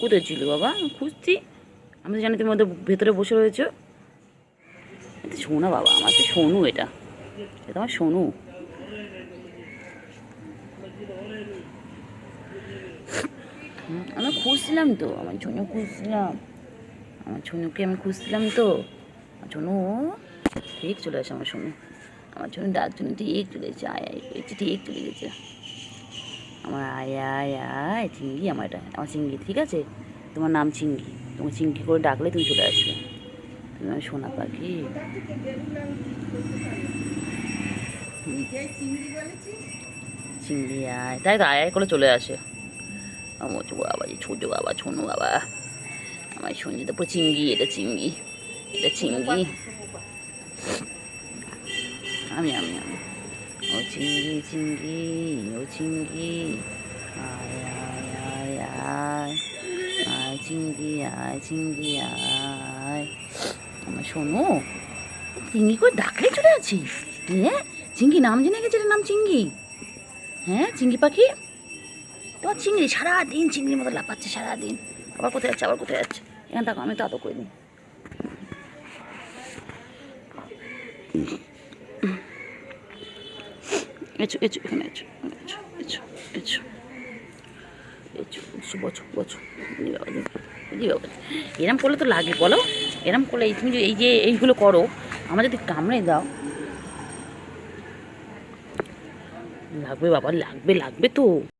কোথায় ছিল বাবা? খুঁজছি। আমি তো জানি তুমি ওদের ভেতরে বসে রয়েছো। এটা শোনা বাবা, আমার তো সোনু, এটা এটা আমার সোনু। আমি খুঁজছিলাম তো, আমার ছোনু খুঁজছিলাম, আমার ছোনুকে আমি খুঁজছিলাম তো। আমার ছোনু ঠিক চলে আসে, আমার সোনু, আমার ছোনু ডাক জন্য ঠিক চলে এসেছে, আয় আয় করেছে, ঠিক চলে গেছে আমার। আয় আয় আয় চিঙ্গি, আমার এটা আমার চিঙ্গি, ঠিক আছে? তোমার নাম চিঙ্গি, তোমার চিঙ্গি করে ডাকলে তুমি চলে আসবে। তুমি আমার সোনা পাখি। চিঙ্গি আয়, তাই তো আয় আয় করে চলে আসে আমার বাবা, যে ছোটো বাবা, ছোনু বাবা, আমার শুনছি তো পুরো চিঙ্গি, এটা চিঙ্গি, এটা চিঙ্গি। আমি আমি আমি ও চিঙ্গি চিঙ্গি, ও চিঙ্গি, আয় আয় আয় আয় আয় চিঙ্গি, আয় চিঙ্গি আয়। আমার শোনো, চিঙ্গি করে ডাকলে চলে আছি। হ্যাঁ, চিঙ্গি নাম জেনে গেছে, নাম চিঙ্গি। হ্যাঁ চিঙ্গি পাখি, তোমার চিংড়ি সারাদিন চিংড়ির মতো লাফাচ্ছে সারাদিন। আবার কোথায় যাচ্ছে, আবার কোথায় যাচ্ছে? এখানে থাকো, আমি তো আদৌ করে দিই। এছো এছো, এখানে এছো, এছো এছো এছো এছো এছো, বছো বছো। এরম করলে তো লাগে বলো, এরম করলে তুমি এই যে এইগুলো করো, আমার যদি কামড়ে দাও লাগবে বাবা, লাগবে লাগবে তো।